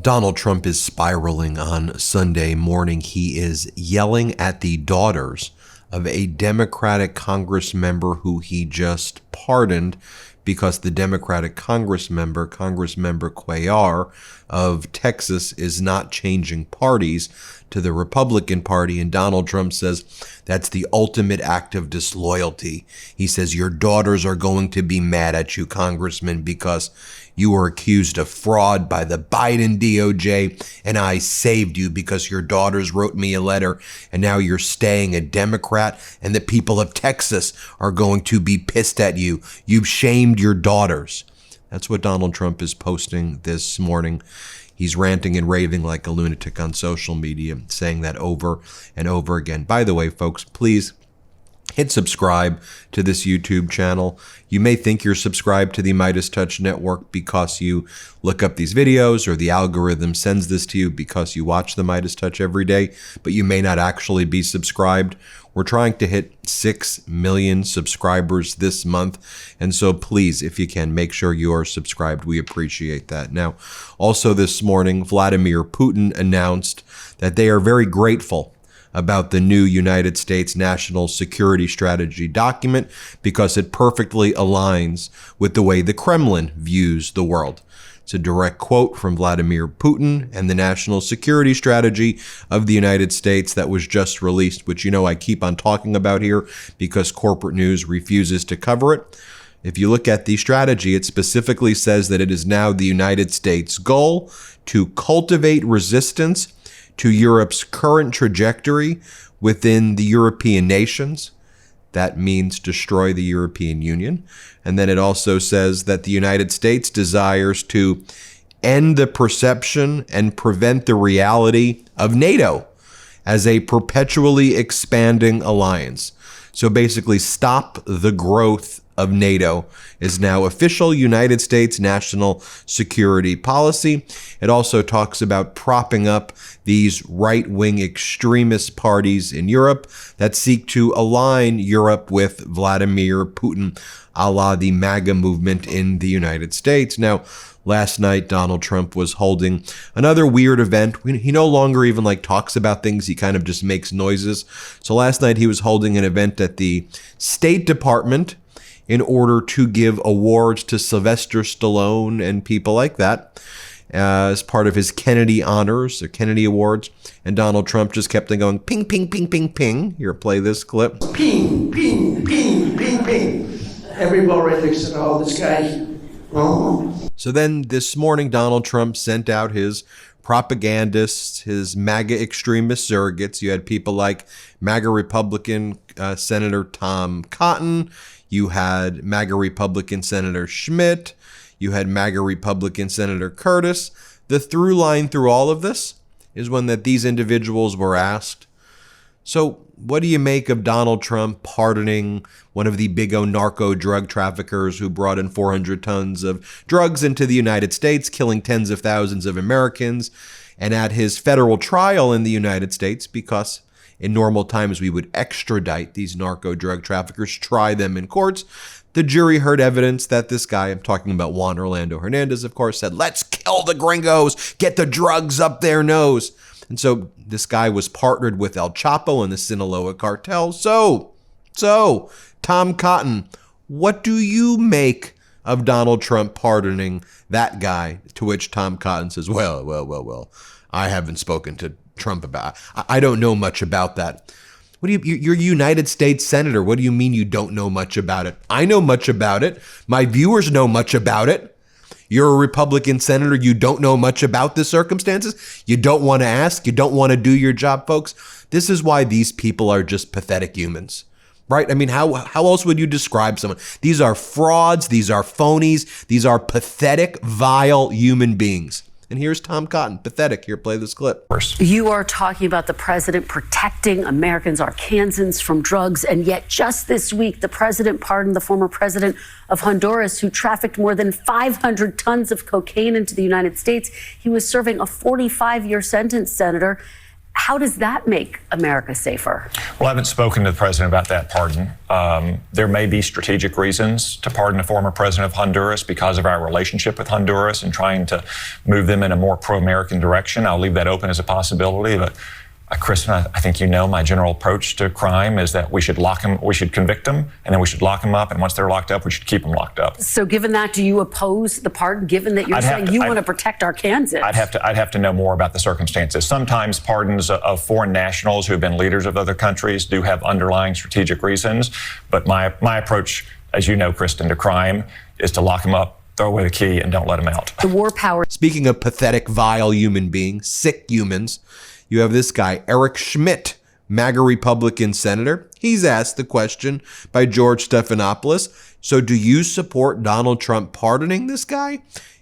Donald Trump is spiraling on Sunday morning. He is yelling at the daughters of a Democratic Congress member who he just pardoned because the Democratic Congressmember Cuellar of Texas is not changing parties to the Republican Party. And Donald Trump says that's the ultimate act of disloyalty. He says your daughters are going to be mad at you, Congressman, because you were accused of fraud by the Biden DOJ, and I saved you because your daughters wrote me a letter, and now you're staying a Democrat, and the people of Texas are going to be pissed at you. You've shamed your daughters. That's what Donald Trump is posting this morning. He's ranting and raving like a lunatic on social media, saying that over and over again. By the way, folks, please hit subscribe to this YouTube channel. You may think you're subscribed to the MeidasTouch network because you look up these videos or the algorithm sends this to you because you watch the MeidasTouch every day, but you may not actually be subscribed. We're trying to hit 6 million subscribers this month, and so please, if you can, make sure you are subscribed. We appreciate that. Now, also this morning, Vladimir Putin announced that they are very grateful about the new United States National Security Strategy document because it perfectly aligns with the way the Kremlin views the world. It's a direct quote from Vladimir Putin and the National Security Strategy of the United States that was just released, which you know I keep on talking about here because corporate news refuses to cover it. If you look at the strategy, it specifically says that it is now the United States' goal to cultivate resistance to Europe's current trajectory within the European nations. That means destroy the European Union. And then it also says that the United States desires to end the perception and prevent the reality of NATO as a perpetually expanding alliance. So basically stop the growth of NATO is now official United States national security policy. It also talks about propping up these right-wing extremist parties in Europe that seek to align Europe with Vladimir Putin, a la the MAGA movement in the United States. Now, last night, Donald Trump was holding another weird event. He no longer even talks about things. He kind of just makes noises. So last night he was holding an event at the State Department in order to give awards to Sylvester Stallone and people like that as part of his Kennedy honors, or Kennedy Awards. And Donald Trump just kept on going, ping, ping, ping, ping, ping. Here, play this clip. Ping, ping, ping, ping, ping. Everybody looks at all this guy. Oh. So then this morning, Donald Trump sent out his propagandists, his MAGA extremist surrogates. You had people like MAGA Republican Senator Tom Cotton. You had MAGA Republican Senator Schmidt. You had MAGA Republican Senator Curtis. The through line through all of this is when that these individuals were asked, so what do you make of Donald Trump pardoning one of the big narco drug traffickers who brought in 400 tons of drugs into the United States, killing tens of thousands of Americans, and at his federal trial in the United States, because in normal times we would extradite these narco drug traffickers, try them in courts, the jury heard evidence that this guy, I'm talking about Juan Orlando Hernandez, of course, said, let's kill the gringos, get the drugs up their nose. And so this guy was partnered with El Chapo and the Sinaloa cartel. So, Tom Cotton, what do you make of Donald Trump pardoning that guy? To which Tom Cotton says, well, I haven't spoken to Trump about it. I don't know much about that. What do you're a United States Senator. What do you mean you don't know much about it? I know much about it. My viewers know much about it. You're a Republican senator. You don't know much about the circumstances. You don't want to ask. You don't want to do your job, folks. This is why these people are just pathetic humans, right? I mean, how else would you describe someone? These are frauds. These are phonies. These are pathetic, vile human beings. And here's Tom Cotton, pathetic. Here, play this clip. You are talking about the president protecting Americans, Arkansans, from drugs. And yet just this week, the president pardoned the former president of Honduras who trafficked more than 500 tons of cocaine into the United States. He was serving a 45-year sentence, Senator. How does that make America safer? Well, I haven't spoken to the president about that pardon. There may be strategic reasons to pardon a former president of Honduras because of our relationship with Honduras and trying to move them in a more pro-American direction. I'll leave that open as a possibility, but Kristen, I think you know my general approach to crime is that we should convict them, and then we should lock them up, and once they're locked up, we should keep them locked up. So given that, do you oppose the pardon, given that you're saying you want to protect Arkansans? I'd have to know more about the circumstances. Sometimes pardons of foreign nationals who have been leaders of other countries do have underlying strategic reasons, but my approach, as you know, Kristen, to crime is to lock them up, throw away the key, and don't let them out. The war power. Speaking of pathetic, vile human beings, sick humans, you have this guy, Eric Schmidt, MAGA Republican senator. He's asked the question by George Stephanopoulos. So do you support Donald Trump pardoning this guy?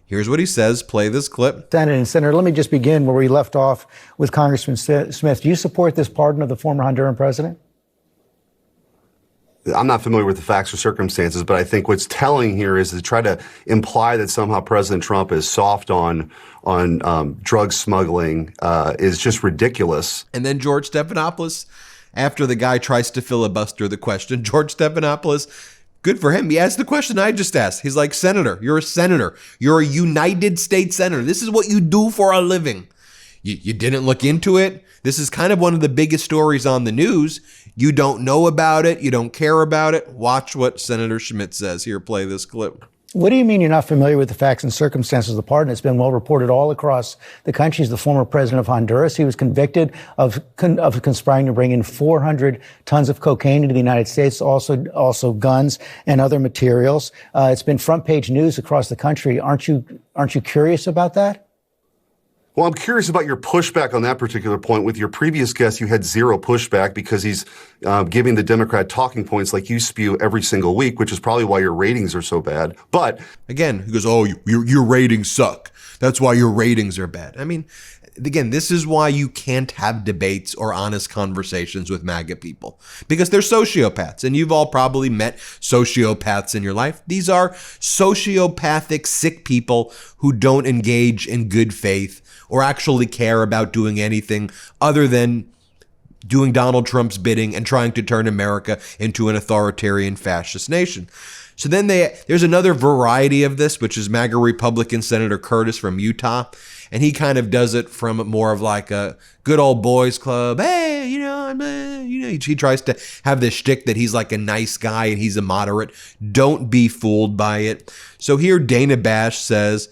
Here's what he says. Play this clip. Senator, let me just begin where we left off with Congressman Smith. Do you support this pardon of the former Honduran president? I'm not familiar with the facts or circumstances, but I think what's telling here is to try to imply that somehow President Trump is soft on drug smuggling is just ridiculous. And then George Stephanopoulos, after the guy tries to filibuster the question, George Stephanopoulos, good for him. He asked the question I just asked. He's like, Senator, you're a senator. You're a United States senator. This is what you do for a living. You didn't look into it. This is kind of one of the biggest stories on the news. You don't know about it. You don't care about it. Watch what Senator Schmidt says. Here, play this clip. What do you mean you're not familiar with the facts and circumstances of the pardon? It's been well reported all across the country. He's the former president of Honduras. He was convicted of conspiring to bring in 400 tons of cocaine into the United States, also guns and other materials. It's been front page news across the country. Aren't you curious about that? Well, I'm curious about your pushback on that particular point. With your previous guest, you had zero pushback because he's giving the Democrat talking points like you spew every single week, which is probably why your ratings are so bad. But again, he goes, oh, your ratings suck. That's why your ratings are bad. I mean, again, this is why you can't have debates or honest conversations with MAGA people, because they're sociopaths, and you've all probably met sociopaths in your life. These are sociopathic, sick people who don't engage in good faith or actually care about doing anything other than doing Donald Trump's bidding and trying to turn America into an authoritarian fascist nation. So then there's another variety of this, which is MAGA Republican Senator Curtis from Utah. And he kind of does it from more of like a good old boys club. Hey, he tries to have this shtick that he's like a nice guy and he's a moderate. Don't be fooled by it. So here Dana Bash says,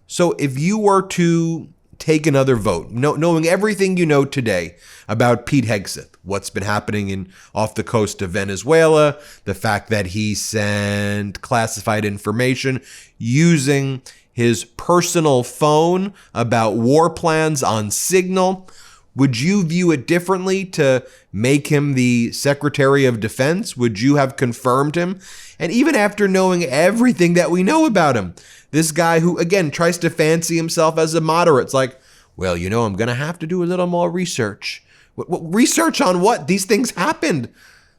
so if you were to take another vote, knowing everything you know today about Pete Hegseth, what's been happening off the coast of Venezuela, the fact that he sent classified information using his personal phone about war plans on Signal, would you view it differently to make him the Secretary of Defense? Would you have confirmed him? And even after knowing everything that we know about him, this guy who, again, tries to fancy himself as a moderate, it's like, well, I'm going to have to do a little more research. What research on what? These things happened.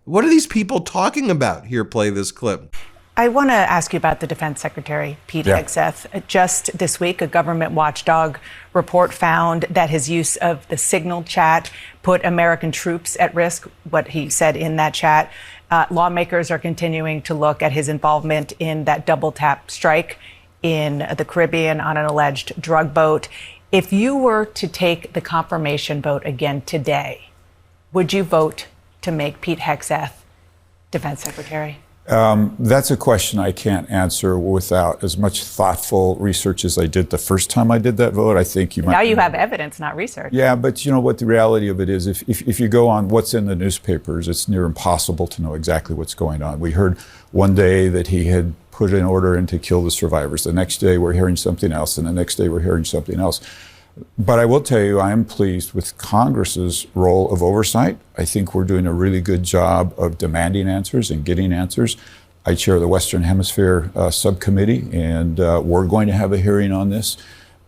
What are these people talking about? Here, play this clip. I want to ask you about the Defense Secretary, Pete Hegseth. Just this week, a government watchdog report found that his use of the Signal chat put American troops at risk, what he said in that chat. Lawmakers are continuing to look at his involvement in that double tap strike in the Caribbean on an alleged drug boat. If you were to take the confirmation vote again today, would you vote to make Pete Hegseth Defense Secretary? That's a question I can't answer without as much thoughtful research as I did the first time I did that vote. I think you might. Now you have evidence, not research. Yeah, but you know what the reality of it is, if you go on what's in the newspapers, it's near impossible to know exactly what's going on. We heard one day that he had put an order in to kill the survivors. The next day we're hearing something else, and the next day we're hearing something else. But I will tell you, I am pleased with Congress's role of oversight. I think we're doing a really good job of demanding answers and getting answers. I chair the Western Hemisphere subcommittee, and we're going to have a hearing on this.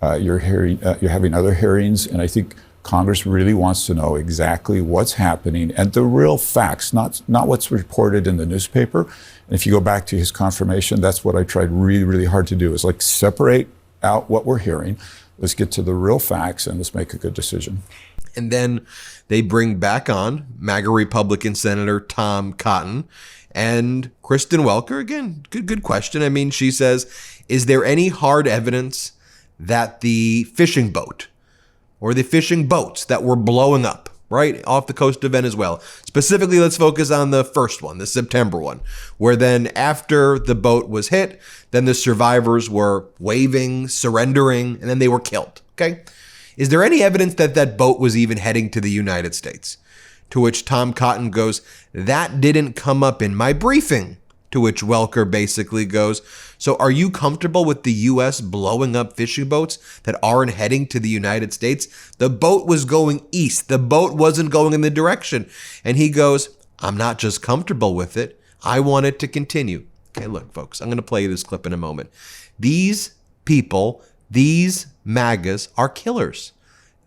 You're having other hearings, and I think Congress really wants to know exactly what's happening and the real facts, not what's reported in the newspaper. And if you go back to his confirmation, that's what I tried really, really hard to do, is like separate out what we're hearing. Let's get to the real facts and let's make a good decision. And then they bring back on MAGA Republican Senator Tom Cotton and Kristen Welker. Again, good question. I mean, she says, is there any hard evidence that the fishing boat or the fishing boats that were blowing up right off the coast of Venezuela? Specifically, let's focus on the first one, the September one, where then after the boat was hit, then the survivors were waving, surrendering, and then they were killed. Okay. Is there any evidence that that boat was even heading to the United States? To which Tom Cotton goes, that didn't come up in my briefing. To which Welker basically goes, so are you comfortable with the U.S. blowing up fishing boats that aren't heading to the United States? The boat was going east. The boat wasn't going in the direction. And he goes, I'm not just comfortable with it. I want it to continue. Okay, look, folks, I'm going to play you this clip in a moment. These people, these MAGAs are killers.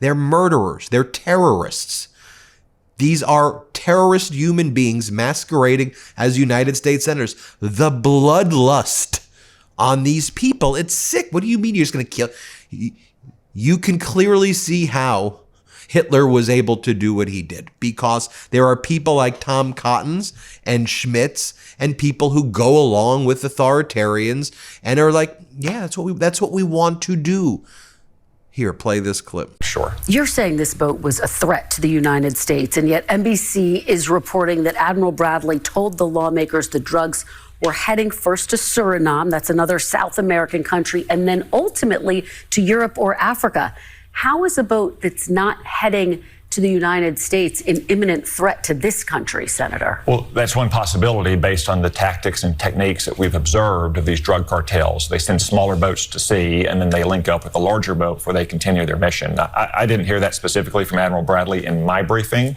They're murderers. They're terrorists. These are terrorist human beings masquerading as United States senators. The bloodlust on these people, it's sick. What do you mean you're just going to kill? You can clearly see how Hitler was able to do what he did, because there are people like Tom Cottons and Schmitz and people who go along with authoritarians and are like, yeah, that's what we want to do. Here, play this clip. Sure. You're saying this boat was a threat to the United States, and yet NBC is reporting that Admiral Bradley told the lawmakers the drugs were heading first to Suriname, that's another South American country, and then ultimately to Europe or Africa. How is a boat that's not heading to the United States an imminent threat to this country, Senator? Well, that's one possibility based on the tactics and techniques that we've observed of these drug cartels. They send smaller boats to sea, and then they link up with a larger boat before they continue their mission. I didn't hear that specifically from Admiral Bradley in my briefing,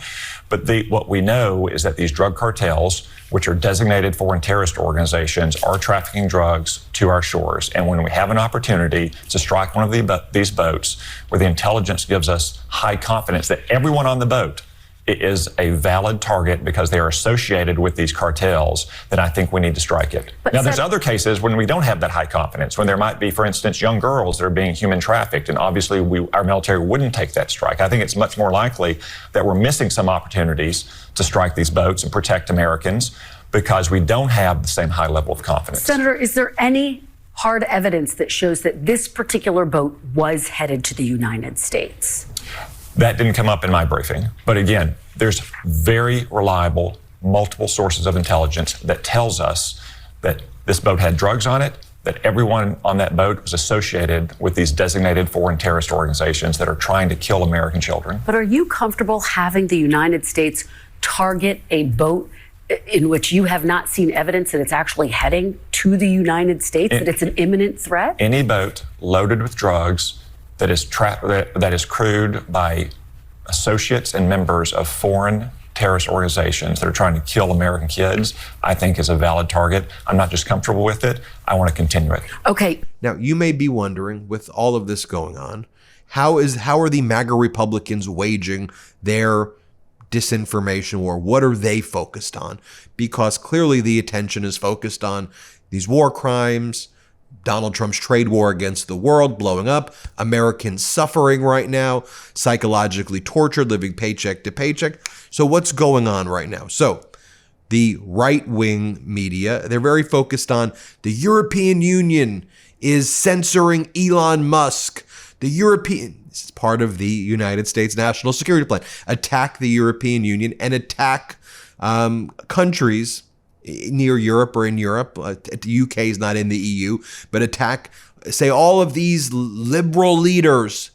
but what we know is that these drug cartels, which are designated foreign terrorist organizations, are trafficking drugs to our shores. And when we have an opportunity to strike one of these boats where the intelligence gives us high confidence that everyone on the boat is a valid target because they are associated with these cartels, then I think we need to strike it. Now, there's other cases when we don't have that high confidence, when there might be, for instance, young girls that are being human trafficked, and obviously our military wouldn't take that strike. I think it's much more likely that we're missing some opportunities to strike these boats and protect Americans because we don't have the same high level of confidence. Senator, is there any hard evidence that shows that this particular boat was headed to the United States? That didn't come up in my briefing. But again, there's very reliable, multiple sources of intelligence that tells us that this boat had drugs on it, that everyone on that boat was associated with these designated foreign terrorist organizations that are trying to kill American children. But are you comfortable having the United States target a boat in which you have not seen evidence that it's actually heading to the United States, that it's an imminent threat? Any boat loaded with drugs that is crewed by associates and members of foreign terrorist organizations that are trying to kill American kids, I think is a valid target. I'm not just comfortable with it. I want to continue it. Okay. Now, you may be wondering, with all of this going on, how are the MAGA Republicans waging their disinformation war? What are they focused on? Because clearly the attention is focused on these war crimes, Donald Trump's trade war against the world blowing up, Americans suffering right now, psychologically tortured, living paycheck to paycheck. So what's going on right now? So the right-wing media, they're very focused on the European Union is censoring Elon Musk. This is part of the United States National Security Plan. Attack the European Union and attack countries near Europe or in Europe. The UK is not in the EU, but say all of these liberal leaders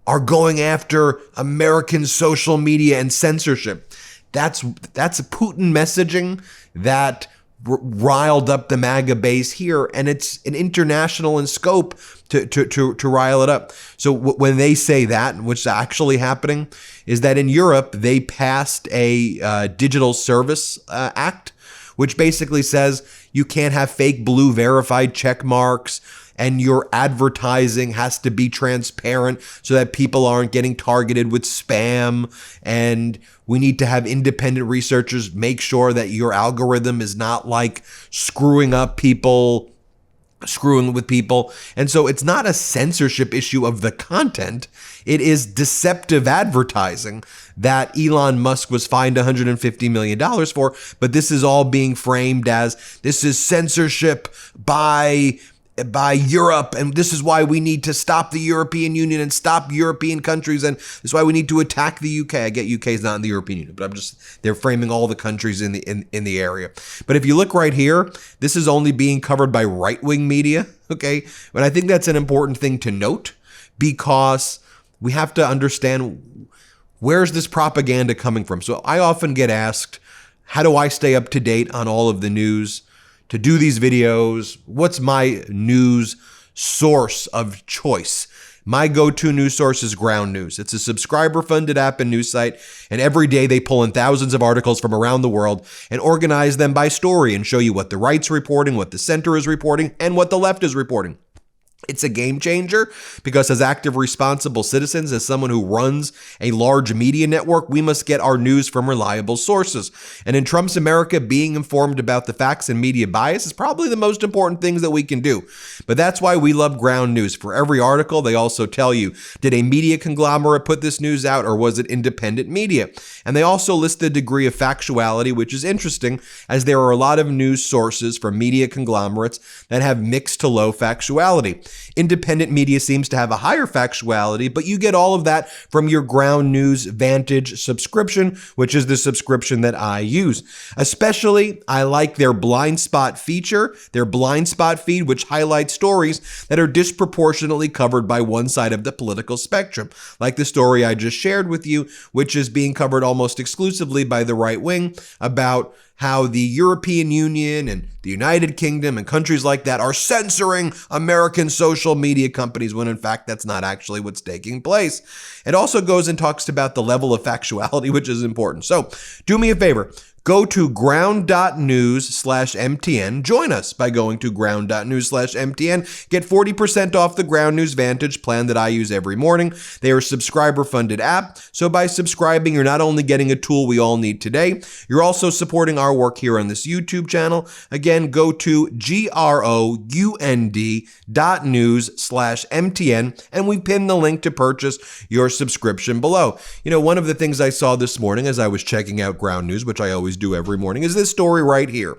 are going after American social media and censorship. That's a Putin messaging that riled up the MAGA base here, and it's an international in scope to rile it up. So when they say that, what's actually happening is that in Europe, they passed a Digital Service Act, which basically says you can't have fake blue verified check marks, and your advertising has to be transparent so that people aren't getting targeted with spam. And we need to have independent researchers make sure that your algorithm is not like screwing up people screwing with people. And so it's not a censorship issue of the content. It is deceptive advertising that Elon Musk was fined $150 million for. But this is all being framed as this is censorship by Europe, and this is why we need to stop the European Union and stop European countries, and this is why we need to attack the UK. I get UK is not in the European Union, but they're framing all the countries in the area. But if you look right here, this is only being covered by right-wing media, okay? But I think that's an important thing to note, because we have to understand, where's this propaganda coming from? So I often get asked, how do I stay up to date on all of the news? To do these videos, what's my news source of choice? My go-to news source is Ground News. It's a subscriber-funded app and news site, and every day they pull in thousands of articles from around the world and organize them by story and show you what the right's reporting, what the center is reporting, and what the left is reporting. It's a game changer because as active, responsible citizens, as someone who runs a large media network, we must get our news from reliable sources. And in Trump's America, being informed about the facts and media bias is probably the most important things that we can do. But that's why we love Ground News. For every article, they also tell you, did a media conglomerate put this news out, or was it independent media? And they also list the degree of factuality, which is interesting, as there are a lot of news sources from media conglomerates that have mixed to low factuality. Independent media seems to have a higher factuality, but you get all of that from your Ground News Vantage subscription, which is the subscription that I use. Especially, I like their blind spot feature, their blind spot feed, which highlights stories that are disproportionately covered by one side of the political spectrum, like the story I just shared with you, which is being covered almost exclusively by the right wing about how the European Union and the United Kingdom and countries like that are censoring American social media companies, when in fact that's not actually what's taking place. It also goes and talks about the level of factuality, which is important. So do me a favor. Go to ground.news/MTN. Join us by going to ground.news/MTN. Get 40% off the Ground News Vantage plan that I use every morning. They are a subscriber-funded app, so by subscribing, you're not only getting a tool we all need today, you're also supporting our work here on this YouTube channel. Again, go to ground.news/MTN, and we pin the link to purchase your subscription below. You know, one of the things I saw this morning as I was checking out Ground News, which I always do every morning, is this story right here.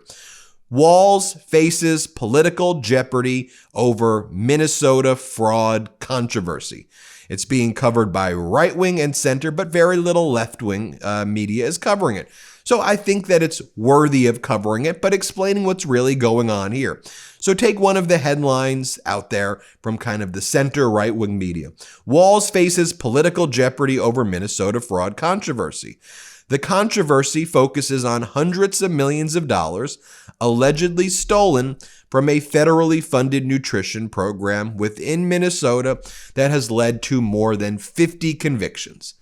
Walz faces political jeopardy over Minnesota fraud controversy. It's being covered by right-wing and center, but very little left-wing media is covering it. So I think that it's worthy of covering it, but explaining what's really going on here. So take one of the headlines out there from kind of the center right-wing media. Walz faces political jeopardy over Minnesota fraud controversy. The controversy focuses on hundreds of millions of dollars allegedly stolen from a federally funded nutrition program within Minnesota that has led to more than 50 convictions.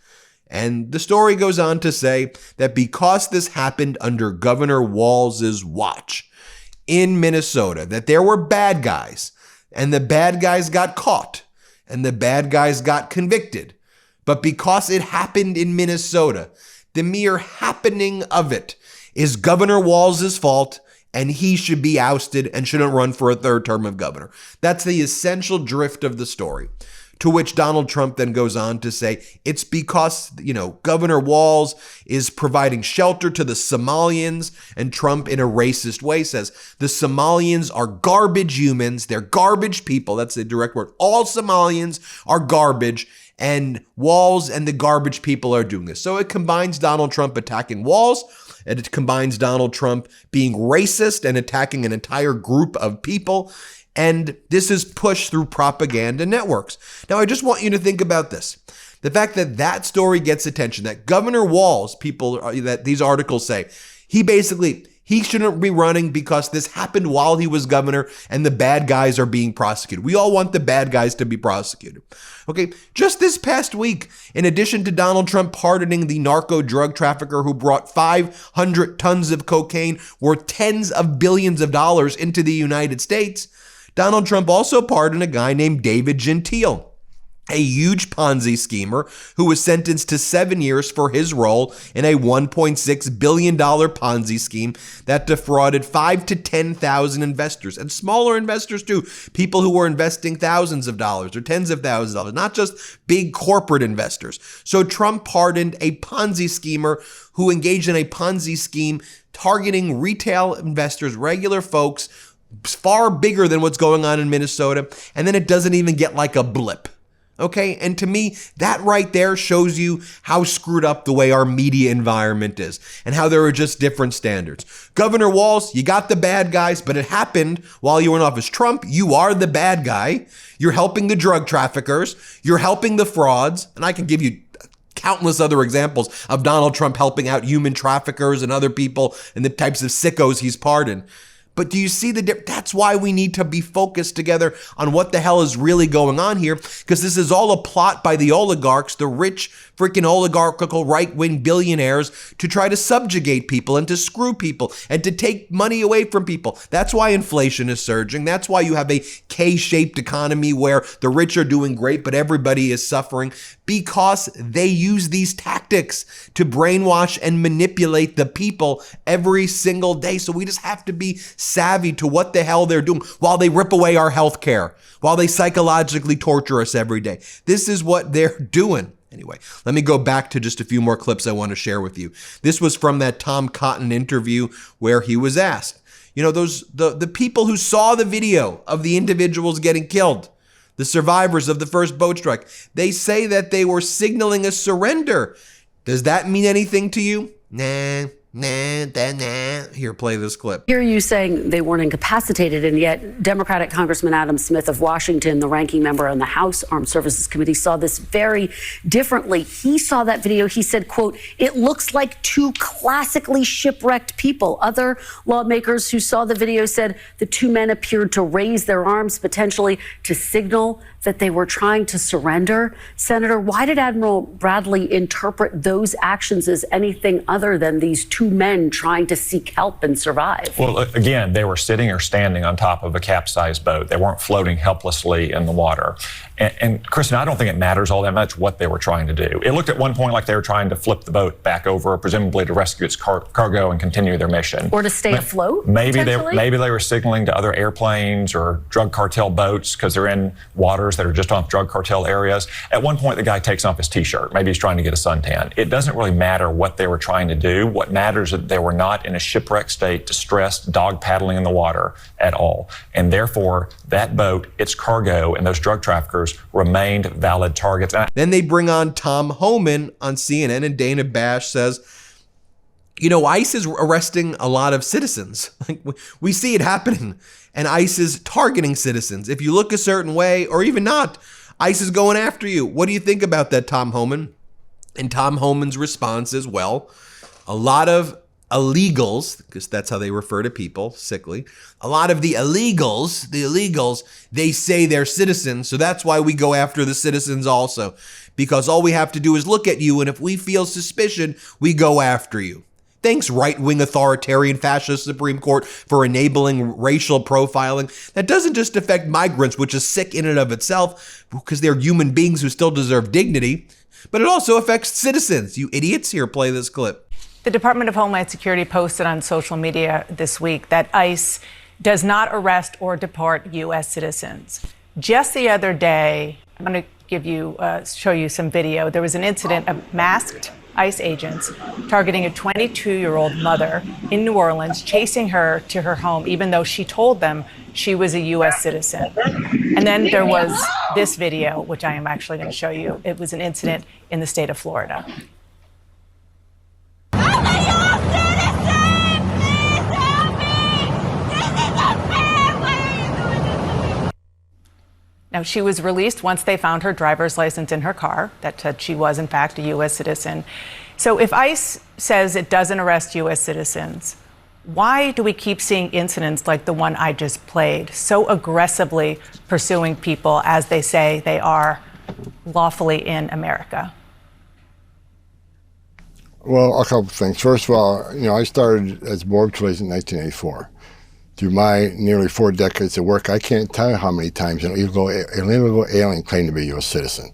And the story goes on to say that because this happened under Governor Walz's watch in Minnesota, that there were bad guys, and the bad guys got caught, and the bad guys got convicted. But because it happened in Minnesota, the mere happening of it is Governor Walz's fault, and he should be ousted and shouldn't run for a third term of governor. That's the essential drift of the story. To which Donald Trump then goes on to say it's because, Governor Walz is providing shelter to the Somalians, and Trump in a racist way says the Somalians are garbage humans. They're garbage people. That's the direct word. All Somalians are garbage, and Walz and the garbage people are doing this. So it combines Donald Trump attacking Walz, and it combines Donald Trump being racist and attacking an entire group of people. And this is pushed through propaganda networks. Now, I just want you to think about this. The fact that that story gets attention, that Governor Walz, that these articles say, he shouldn't be running because this happened while he was governor and the bad guys are being prosecuted. We all want the bad guys to be prosecuted. Okay, just this past week, in addition to Donald Trump pardoning the narco drug trafficker who brought 500 tons of cocaine worth tens of billions of dollars into the United States, Donald Trump also pardoned a guy named David Gentile, a huge Ponzi schemer who was sentenced to 7 years for his role in a $1.6 billion Ponzi scheme that defrauded 5,000 to 10,000 investors, and smaller investors too, people who were investing thousands of dollars or tens of thousands of dollars, not just big corporate investors. So Trump pardoned a Ponzi schemer who engaged in a Ponzi scheme targeting retail investors, regular folks, far bigger than what's going on in Minnesota, and then it doesn't even get like a blip. Okay, and to me, that right there shows you how screwed up the way our media environment is and how there are just different standards. Governor Walz, you got the bad guys, but it happened while you were in office. Trump, you are the bad guy. You're helping the drug traffickers. You're helping the frauds. And I can give you countless other examples of Donald Trump helping out human traffickers and other people and the types of sickos he's pardoned. But do you see the difference? That's why we need to be focused together on what the hell is really going on here, because this is all a plot by the oligarchs, the rich freaking oligarchical right-wing billionaires, to try to subjugate people and to screw people and to take money away from people. That's why inflation is surging. That's why you have a K-shaped economy where the rich are doing great, but everybody is suffering, because they use these tactics to brainwash and manipulate the people every single day. So we just have to be savvy to what the hell they're doing while they rip away our health care, while they psychologically torture us every day. This is what they're doing. Anyway, let me go back to just a few more clips I want to share with you. This was from that Tom Cotton interview where he was asked, you know, the people who saw the video of the individuals getting killed, the survivors of the first boat strike, they say that they were signaling a surrender. Does that mean anything to you? Nah. Here, play this clip. Hear you saying they weren't incapacitated, and yet Democratic Congressman Adam Smith of Washington, the ranking member on the House Armed Services Committee, saw this very differently. He saw that video. He said, quote, "It looks like two classically shipwrecked people." Other lawmakers who saw the video said the two men appeared to raise their arms, potentially to signal that they were trying to surrender. Senator, why did Admiral Bradley interpret those actions as anything other than these two men trying to seek help and survive? Well, again, they were sitting or standing on top of a capsized boat. They weren't floating helplessly in the water. And Kristen, I don't think it matters all that much what they were trying to do. It looked at one point like they were trying to flip the boat back over, presumably to rescue its cargo and continue their mission. Or to stay afloat, maybe they were signaling to other airplanes or drug cartel boats because they're in waters that are just off drug cartel areas. At one point, the guy takes off his T-shirt. Maybe he's trying to get a suntan. It doesn't really matter what they were trying to do. What matters is that they were not in a shipwreck state, distressed, dog paddling in the water at all. And therefore, that boat, its cargo, and those drug traffickers remained valid targets. Then they bring on Tom Homan on CNN, and Dana Bash says, you know, ICE is arresting a lot of citizens. Like, we see it happening, and ICE is targeting citizens. If you look a certain way, or even not, ICE is going after you. What do you think about that, Tom Homan? And Tom Homan's response is, well, a lot of illegals, because that's how they refer to people, sickly, a lot of the illegals, they say they're citizens, so that's why we go after the citizens also, because all we have to do is look at you, and if we feel suspicion, we go after you. Thanks, right-wing authoritarian fascist Supreme Court, for enabling racial profiling. That doesn't just affect migrants, which is sick in and of itself, because they're human beings who still deserve dignity, but it also affects citizens. You idiots, here, play this clip. The Department of Homeland Security posted on social media this week that ICE does not arrest or deport U.S. citizens. Just the other day, I'm going to show you some video. There was an incident of masked ICE agents targeting a 22-year-old mother in New Orleans, chasing her to her home, even though she told them she was a U.S. citizen. And then there was this video, which I am actually going to show you. It was an incident in the state of Florida. Now, she was released once they found her driver's license in her car that said she was, in fact, a U.S. citizen. So if ICE says it doesn't arrest U.S. citizens, why do we keep seeing incidents like the one I just played, so aggressively pursuing people as they say they are lawfully in America? Well, a couple of things. First of all, I started as Border Patrol in 1984. through my nearly 4 decades of work, I can't tell you how many times an illegal alien claimed to be a U.S. citizen.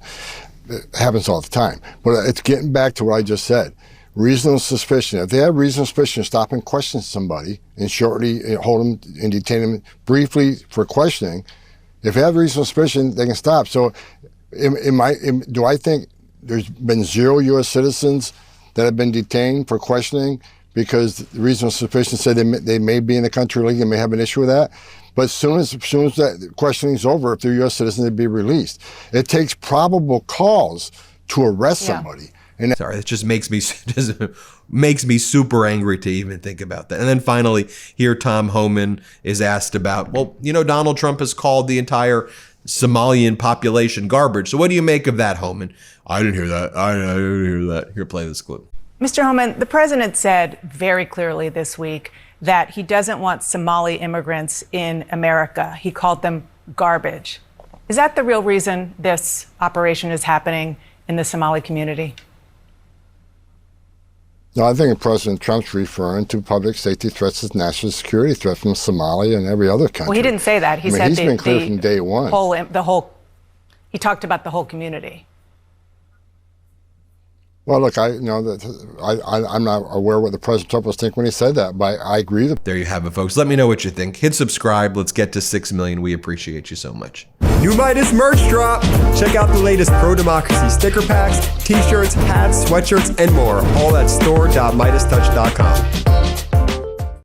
It happens all the time. But it's getting back to what I just said. Reasonable suspicion. If they have reasonable suspicion, stop and question somebody and shortly hold them and detain them briefly for questioning. If they have reasonable suspicion, they can stop. So do I think there's been 0 U.S. citizens that have been detained for questioning because the reasonable suspicion said they may be in the country illegally, they may have an issue with that? But as soon as that questioning is over, if they're U.S. citizens, they'd be released. It takes probable cause to arrest somebody. And sorry, it just makes me super angry to even think about that. And then finally, here Tom Homan is asked about, well, Donald Trump has called the entire Somalian population garbage. So what do you make of that, Homan? I didn't hear that. I didn't hear that. Here, play this clip. Mr. Homan, the president said very clearly this week that he doesn't want Somali immigrants in America. He called them garbage. Is that the real reason this operation is happening in the Somali community? No, I think President Trump's referring to public safety threats as national security threats from Somalia and every other country. Well, he didn't say that. He said he's been clear from day one. He talked about the whole community. Well, look, I'm not aware what the President Trump was thinking when he said that, but I agree. There you have it, folks. Let me know what you think. Hit subscribe. Let's get to 6 million. We appreciate you so much. New Meidas merch drop! Check out the latest pro-democracy sticker packs, t-shirts, hats, sweatshirts, and more. All at store.MeidasTouch.com.